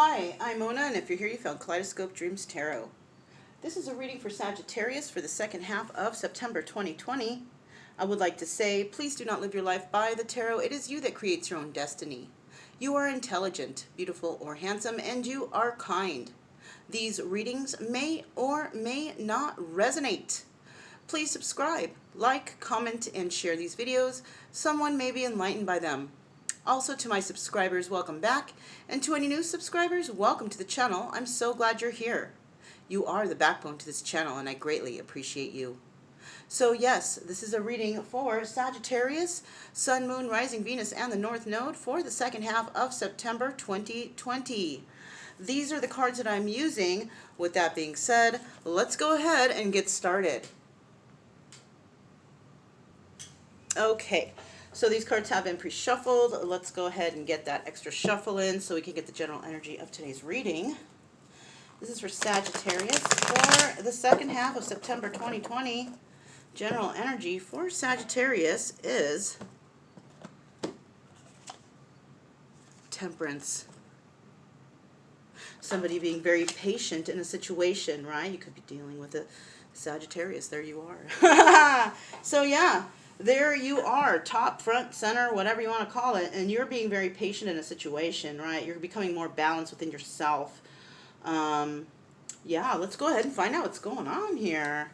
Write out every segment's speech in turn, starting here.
Hi, I'm Mona, and if you're here, you found Kaleidoscope Dreams Tarot. This is a reading for Sagittarius for the second half of September 2020. I would like to say, please do not live your life by the tarot. It is you that creates your own destiny. You are intelligent, beautiful, or handsome, and you are kind. These readings may or may not resonate. Please subscribe, like, comment, and share these videos. Someone may be enlightened by them. Also, to my subscribers, welcome back, and to any new subscribers, welcome to the channel. I'm so glad you're here. You are the backbone to this channel, and I greatly appreciate you. So yes, this is a reading for Sagittarius, Sun, Moon, Rising, Venus, and the North Node for the second half of September 2020. These are the cards that I'm using. With that being said, let's go ahead and get started. Okay. So these cards have been pre-shuffled. Let's go ahead and get that extra shuffle in so we can get the general energy of today's reading. This is for Sagittarius for the second half of September 2020. General energy for Sagittarius is Temperance. Somebody being very patient in a situation, right? You could be dealing with a Sagittarius. There you are. So yeah. There you are, top, front, center, whatever you want to call it, and you're being very patient in a situation, right? You're becoming more balanced within yourself. Yeah, let's go ahead and find out what's going on here.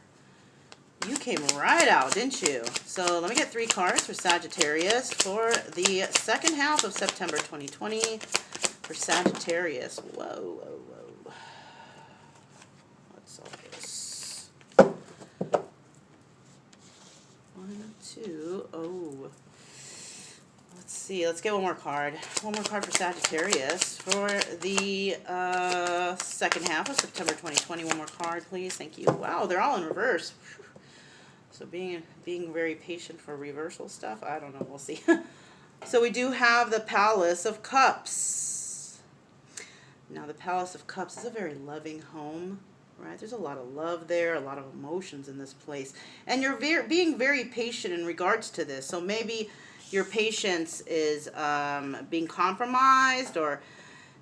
You came right out, didn't you? So let me get 3 cards for Sagittarius for the second half of September 2020 for Sagittarius. Whoa, whoa, whoa. What's all this? 1, 2, oh. Let's see, let's get one more card. One more card for Sagittarius for the second half of September 2020. One more card, please. Thank you. Wow, they're all in reverse. So being very patient for reversal stuff, I don't know. We'll see. So we do have the Palace of Cups. Now, the Palace of Cups is a very loving home. Right, there's a lot of love there, a lot of emotions in this place, and you're being very patient in regards to this. So maybe your patience is being compromised, or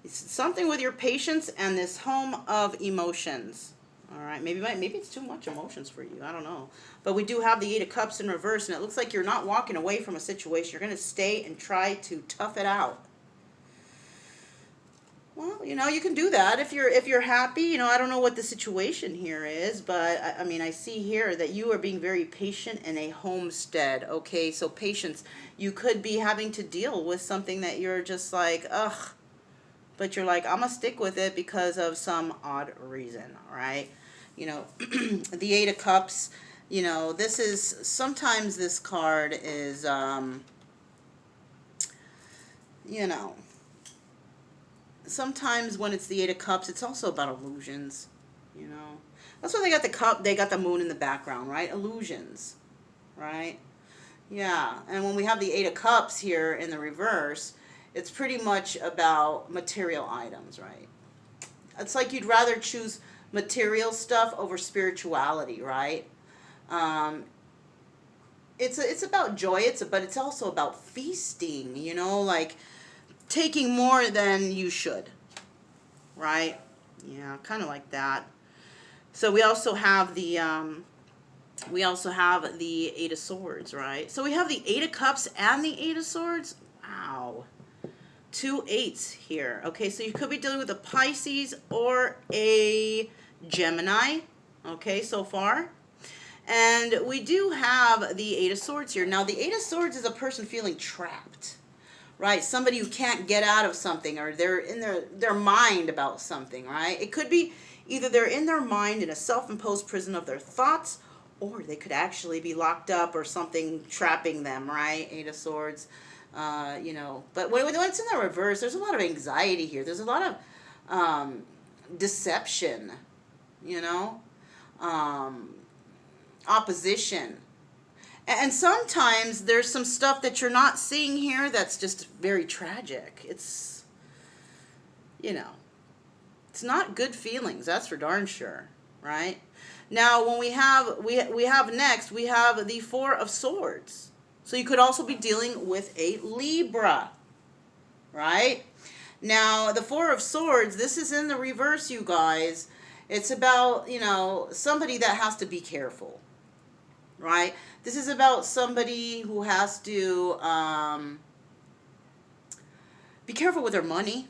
something with your patience and this home of emotions. All right, maybe it's too much emotions for you. I don't know, but we do have the 8 of Cups in reverse, and it looks like you're not walking away from a situation. You're going to stay and try to tough it out. Well, you know, you can do that if you're happy. You know, I don't know what the situation here is, but I mean, I see here that you are being very patient in a homestead. Okay, so patience. You could be having to deal with something that you're just like, ugh, but you're like, I'm gonna stick with it because of some odd reason. All right, you know, the 8 of Cups. You know, this is sometimes this card is, you know. Sometimes when it's the 8 of Cups, it's also about illusions, you know. That's why they got the cup, they got the moon in the background, right? Illusions, right? Yeah, and when we have the 8 of Cups here in the reverse, it's pretty much about material items, right? It's like you'd rather choose material stuff over spirituality, right? It's about joy, but it's also about feasting, you know, like taking more than you should, right? Yeah, kind of like that. So we also have the 8 of Swords, right? So we have the 8 of Cups and the 8 of Swords. Wow, 2 8s here. Okay, so you could be dealing with a Pisces or a Gemini. Okay, so far. And we do have the 8 of Swords here. Now, the 8 of Swords is a person feeling trapped. Right, somebody who can't get out of something, or they're in their mind about something, right? It could be either they're in their mind in a self-imposed prison of their thoughts, or they could actually be locked up or something trapping them, right? 8 of Swords, you know. But when it's in the reverse, there's a lot of anxiety here. There's a lot of deception, you know, opposition. And sometimes there's some stuff that you're not seeing here that's just very tragic. It's, you know, it's not good feelings, that's for darn sure, right? Now, when we have next, we have the 4 of Swords. So you could also be dealing with a Libra, right? Now, the Four of Swords, this is in the reverse, you guys. It's about, you know, somebody that has to be careful, right? This is about somebody who has to be careful with their money,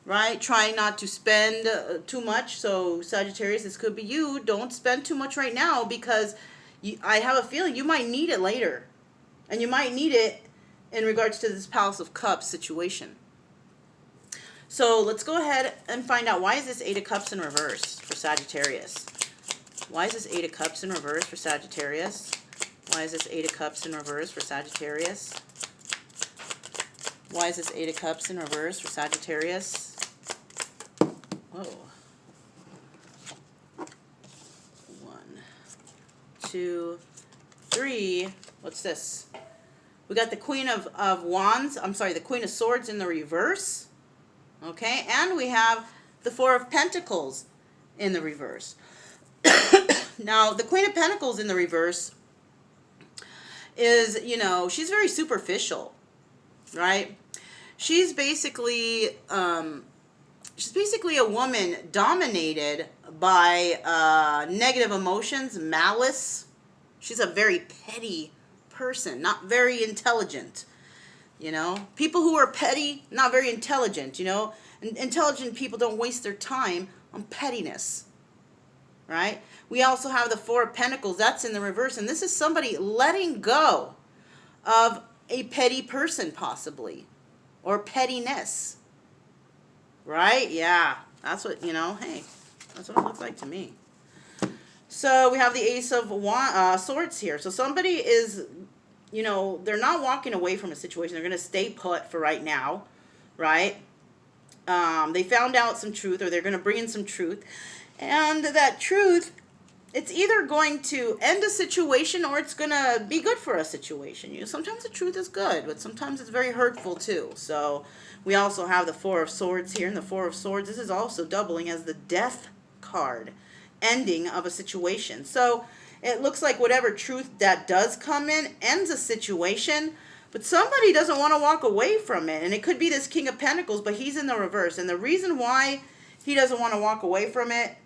right? Try not to spend too much. So, Sagittarius, this could be you. Don't spend too much right now because I have a feeling you might need it later. And you might need it in regards to this Palace of Cups situation. So let's go ahead and find out, why is this Eight of Cups in reverse for Sagittarius? Why is this Eight of Cups in reverse for Sagittarius? Why is this Eight of Cups in reverse for Sagittarius? Why is this Eight of Cups in reverse for Sagittarius? Whoa. 1, 2, 3. What's this? We got the Queen of Wands. I'm sorry, the Queen of Swords in the reverse. Okay, and we have the Four of Pentacles in the reverse. Now, the Queen of Pentacles in the reverse is, you know, she's very superficial, right? She's basically a woman dominated by negative emotions, malice. She's a very petty person, not very intelligent. You know, people who are petty, not very intelligent, you know. Intelligent people don't waste their time on pettiness, right? We also have the Four of Pentacles. That's in the reverse. And this is somebody letting go of a petty person, possibly, or pettiness, right? Yeah, that's what, you know, hey, that's what it looks like to me. So we have the Ace of Swords here. So somebody is, you know, they're not walking away from a situation. They're going to stay put for right now, right? They found out some truth, or they're going to bring in some truth. And that truth, it's either going to end a situation or it's going to be good for a situation. You know, sometimes the truth is good, but sometimes it's very hurtful too. So we also have the Four of Swords here. And the Four of Swords, this is also doubling as the Death card, ending of a situation. So it looks like whatever truth that does come in ends a situation, but somebody doesn't want to walk away from it. And it could be this King of Pentacles, but he's in the reverse. And the reason why he doesn't want to walk away from it,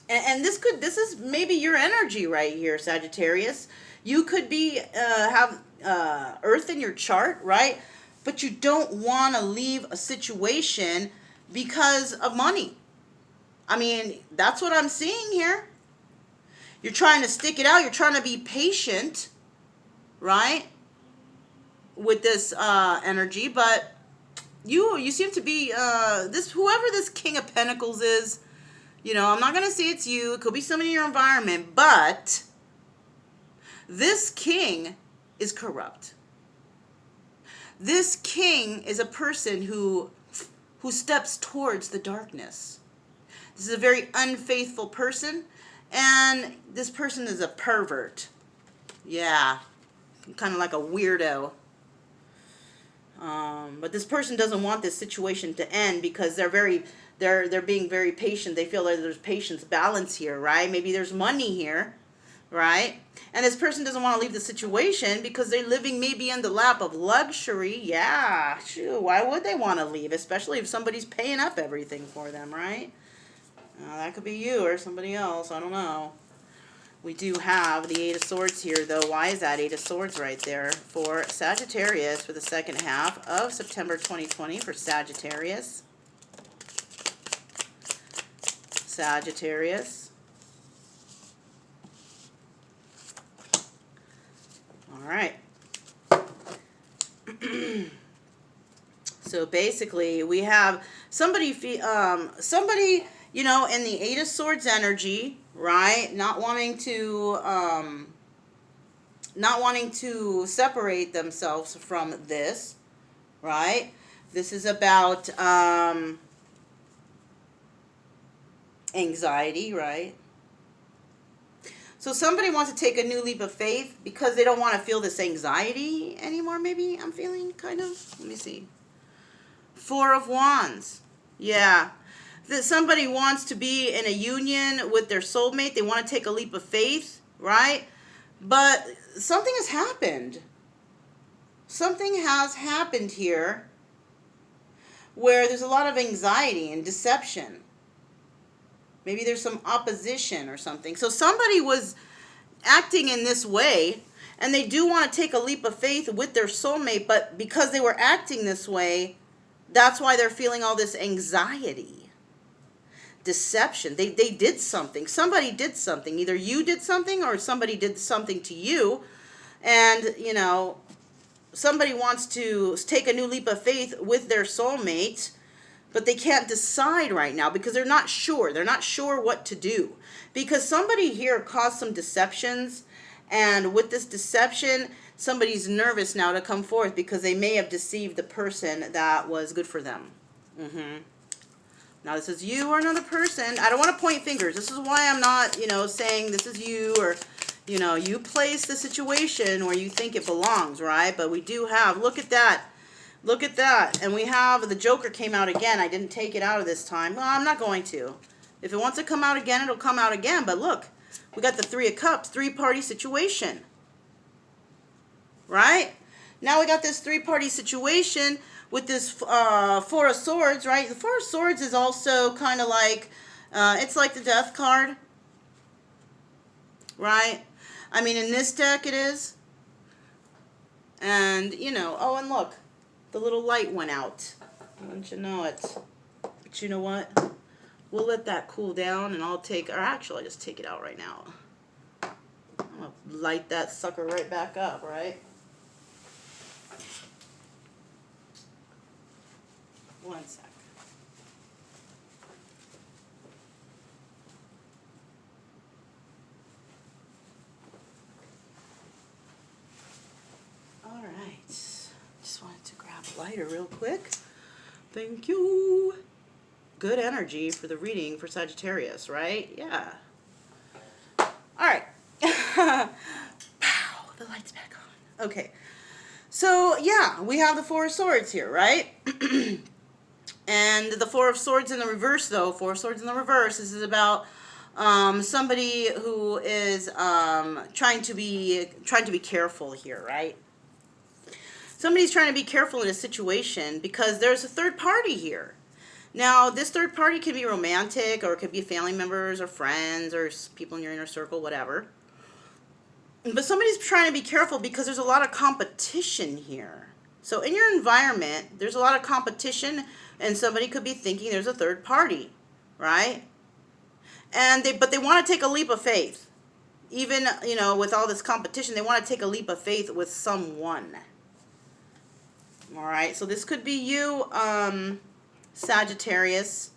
and this is maybe your energy right here, Sagittarius. You could be have Earth in your chart, right? But you don't want to leave a situation because of money. I mean, that's what I'm seeing here. You're trying to stick it out. You're trying to be patient, right? With this energy, but you seem to be whoever this King of Pentacles is. You know, I'm not going to say it's you. It could be somebody in your environment, but this king is corrupt. This king is a person who steps towards the darkness. This is a very unfaithful person, and this person is a pervert. Yeah, kind of like a weirdo. But this person doesn't want this situation to end because they're being very patient. They feel that there's patience, balance here, right? Maybe there's money here, right? And this person doesn't want to leave the situation because they're living maybe in the lap of luxury. Yeah, shoot, why would they want to leave? Especially if somebody's paying up everything for them, right? That could be you or somebody else. I don't know. We do have the Eight of Swords here, though. Why is that Eight of Swords right there for Sagittarius for the second half of September 2020 for Sagittarius? Sagittarius. All right. So basically, we have somebody, you know, in the Eight of Swords energy, right? Not wanting to separate themselves from this, right? This is about anxiety, right? So somebody wants to take a new leap of faith because they don't want to feel this anxiety anymore, maybe I'm feeling, kind of. Let me see. Four of Wands. Yeah. That somebody wants to be in a union with their soulmate. They want to take a leap of faith, right? But something has happened. Something has happened here where there's a lot of anxiety and deception. Maybe there's some opposition or something. So somebody was acting in this way, and they do want to take a leap of faith with their soulmate, but because they were acting this way, that's why they're feeling all this anxiety. Deception. They did something. Somebody did something. Either you did something or somebody did something to you. And, you know, somebody wants to take a new leap of faith with their soulmate, but they can't decide right now because they're not sure. They're not sure what to do. Because somebody here caused some deceptions, and with this deception, somebody's nervous now to come forth because they may have deceived the person that was good for them. Now, this is you or another person. I don't want to point fingers. This is why I'm not, you know, saying this is you, or, you know, you place the situation where you think it belongs, right? But we do have, look at that. Look at that. And we have, the Joker came out again. I didn't take it out of this time. Well, I'm not going to. If it wants to come out again, it'll come out again. But look, we got the Three of Cups, three-party situation. Right? Now we got this three-party situation with this Four of Swords, right? The Four of Swords is also kind of like, it's like the Death card. Right? I mean, in this deck it is. And, you know, oh, and look. The little light went out. Don't you know it? But you know what? We'll let that cool down, and I'll take, or actually, I'll just take it out right now. I'm going to light that sucker right back up, right? One sec. All right. Just wanted to grab a lighter real quick. Thank you. Good energy for the reading for Sagittarius, right? Yeah. All right. Pow, the light's back on. Okay. So, yeah, we have the Four of Swords here, right? And the Four of Swords in the reverse, though, Four of Swords in the reverse, this is about somebody who is trying to be careful here, right? Somebody's trying to be careful in a situation because there's a third party here. Now, this third party can be romantic, or it could be family members or friends or people in your inner circle, whatever. But somebody's trying to be careful because there's a lot of competition here. So in your environment, there's a lot of competition, and somebody could be thinking there's a third party, right? But they want to take a leap of faith. Even, you know, with all this competition, they want to take a leap of faith with someone. All right, so this could be you, Sagittarius.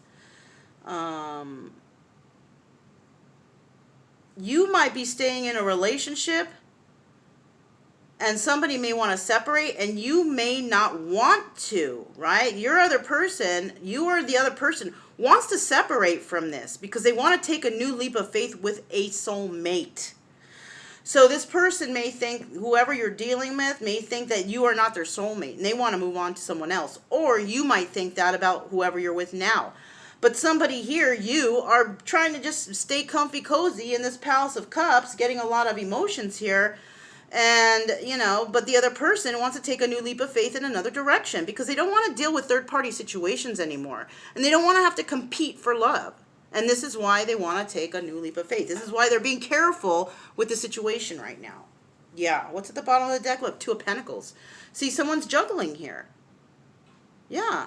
You might be staying in a relationship, and somebody may want to separate, and you may not want to, right? Your other person, you or the other person, wants to separate from this because they want to take a new leap of faith with a soulmate. So this person may think, whoever you're dealing with may think that you are not their soulmate, and they want to move on to someone else. Or you might think that about whoever you're with now. But somebody here, you are trying to just stay comfy, cozy in this Palace of Cups, getting a lot of emotions here. And, you know, but the other person wants to take a new leap of faith in another direction because they don't want to deal with third-party situations anymore. And they don't want to have to compete for love. And this is why they want to take a new leap of faith. This is why they're being careful with the situation right now. Yeah, what's at the bottom of the deck? Look, Two of Pentacles. See, someone's juggling here. Yeah,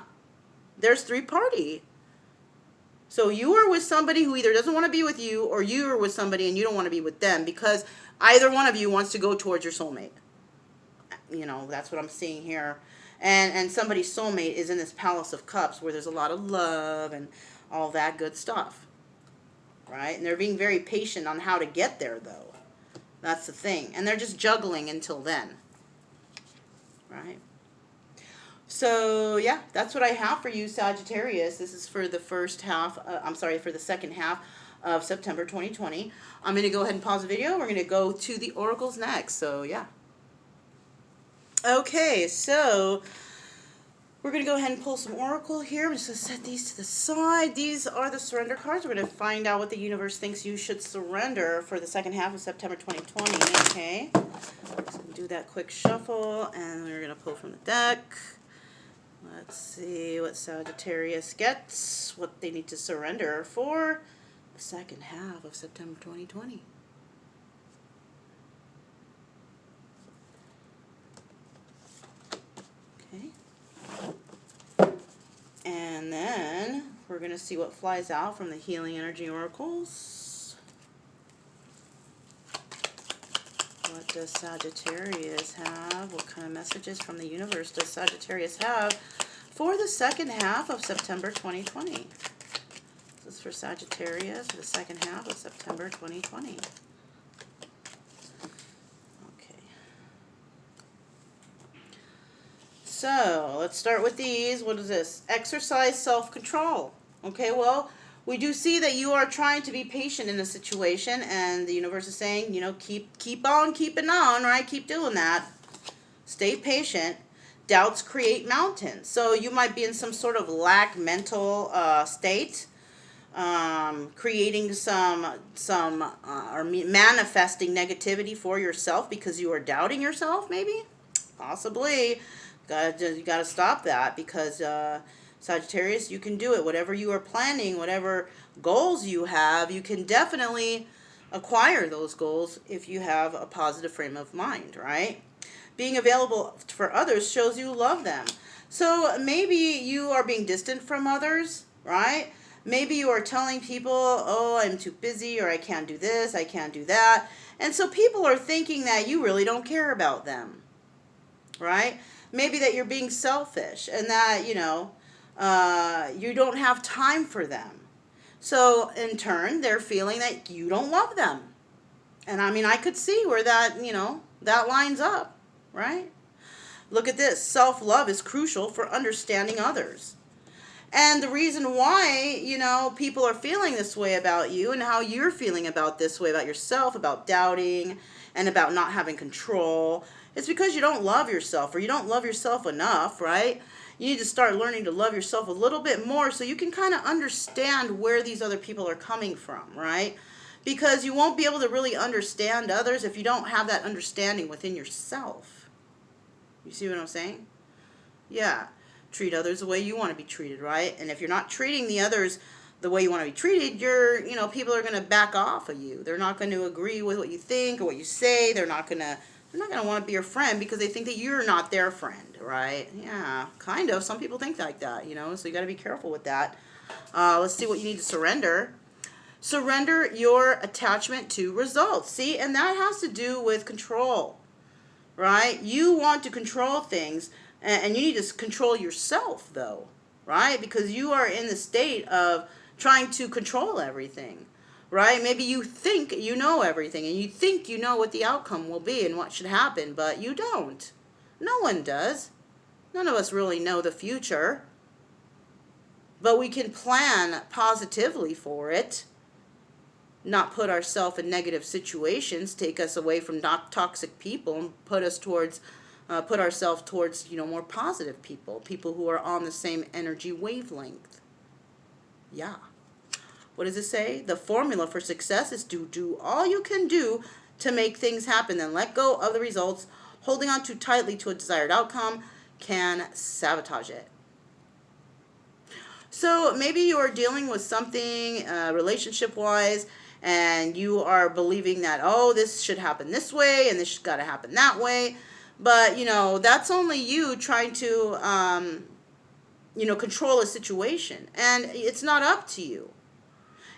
there's three party. So you are with somebody who either doesn't want to be with you, or you are with somebody and you don't want to be with them because either one of you wants to go towards your soulmate. You know, that's what I'm seeing here. And somebody's soulmate is in this Palace of Cups where there's a lot of love and all that good stuff, right? And they're being very patient on how to get there, though. That's the thing. And they're just juggling until then, right? So, yeah, that's what I have for you, Sagittarius. This is for the first half, for the second half of September 2020. I'm going to go ahead and pause the video. We're going to go to the oracles next. So, yeah. Okay, so we're going to go ahead and pull some oracle here. I'm just going to set these to the side. These are the surrender cards. We're going to find out what the universe thinks you should surrender for the second half of September 2020. Okay. So do that quick shuffle, and we're going to pull from the deck. Let's see what Sagittarius gets, what they need to surrender for the second half of September 2020. Okay. And then we're going to see what flies out from the Healing Energy Oracles. What does Sagittarius have? What kind of messages from the universe does Sagittarius have for the second half of September 2020? This is for Sagittarius for the second half of September 2020. Okay. So, let's start with these. What is this? Exercise self-control. Okay, well, we do see that you are trying to be patient in a situation, and the universe is saying, you know, keep on keeping on, right? Keep doing that. Stay patient. Doubts create mountains. So you might be in some sort of lack mental state, creating or manifesting negativity for yourself because you are doubting yourself, maybe? Possibly. You gotta stop that, because Sagittarius, you can do it. Whatever you are planning, whatever goals you have, you can definitely acquire those goals if you have a positive frame of mind, right? Being available for others shows you love them. So maybe you are being distant from others, right? Maybe you are telling people, oh, I'm too busy, or I can't do this, I can't do that. And so people are thinking that you really don't care about them, right? Maybe that you're being selfish and that, you know, you don't have time for them. So in turn, they're feeling that you don't love them. And I mean, I could see where that, you know, that lines up, right? Look at this. Self-love is crucial for understanding others. And the reason why, you know, people are feeling this way about you and how you're feeling about this way about yourself, about doubting and about not having control, it's because you don't love yourself, or you don't love yourself enough, right? You need to start learning to love yourself a little bit more so you can kind of understand where these other people are coming from, right? Because you won't be able to really understand others if you don't have that understanding within yourself. You see what I'm saying? Yeah. Treat others the way you want to be treated, right? And if you're not treating the others the way you want to be treated, people are going to back off of you. They're not going to agree with what you think or what you say. They're not going to want to be your friend because they think that you're not their friend, right? Yeah, kind of. Some people think like that, you know, so you got to be careful with that. Let's see what you need to surrender. Surrender your attachment to results. See, and that has to do with control, right? You want to control things, and you need to control yourself, though, right? Because you are in the state of trying to control everything. Right? Maybe you think you know everything, and you think you know what the outcome will be and what should happen, but you don't. No one does. None of us really know the future. But we can plan positively for it, not put ourselves in negative situations, take us away from not toxic people, and put ourselves towards, more positive people who are on the same energy wavelength. Yeah. What does it say? The formula for success is to do all you can do to make things happen, then let go of the results. Holding on too tightly to a desired outcome can sabotage it. So maybe you are dealing with something relationship-wise, and you are believing that, oh, this should happen this way, and this got to happen that way. But, that's only you trying to, control a situation. And it's not up to you.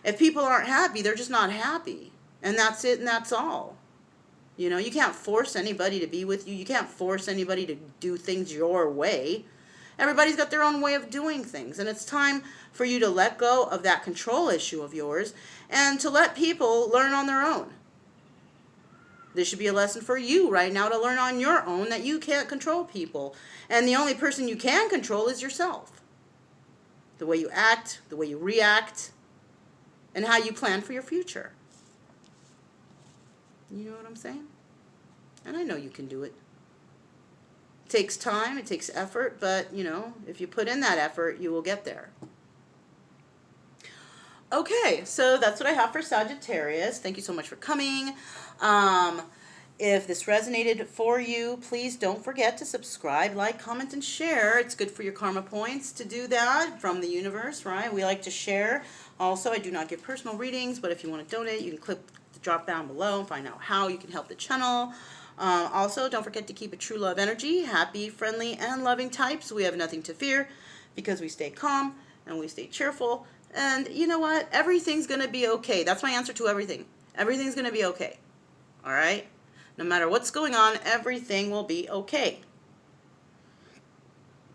If people aren't happy, they're just not happy. And that's it, and that's all. You can't force anybody to be with you. You can't force anybody to do things your way. Everybody's got their own way of doing things. And it's time for you to let go of that control issue of yours and to let people learn on their own. This should be a lesson for you right now to learn on your own that you can't control people. And the only person you can control is yourself. The way you act, the way you react, and how you plan for your future. You know what I'm saying? And I know you can do it. It takes time, it takes effort, but, if you put in that effort, you will get there. Okay, so that's what I have for Sagittarius. Thank you so much for coming. If this resonated for you, please don't forget to subscribe, like, comment, and share. It's good for your karma points to do that from the universe, right? We like to share. Also, I do not give personal readings, but if you want to donate, you can click the drop down below and find out how you can help the channel. Also, don't forget to keep a true love energy. Happy, friendly, and loving types. We have nothing to fear because we stay calm and we stay cheerful. And you know what? Everything's going to be okay. That's my answer to everything. Everything's going to be okay. All right? No matter what's going on, everything will be okay.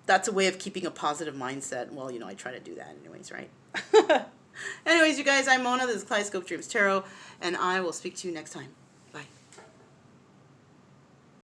That's a way of keeping a positive mindset. Well, you know, I try to do that anyways, right? Anyways, you guys, I'm Mona. This is Kaleidoscope Dreams Tarot, and I will speak to you next time.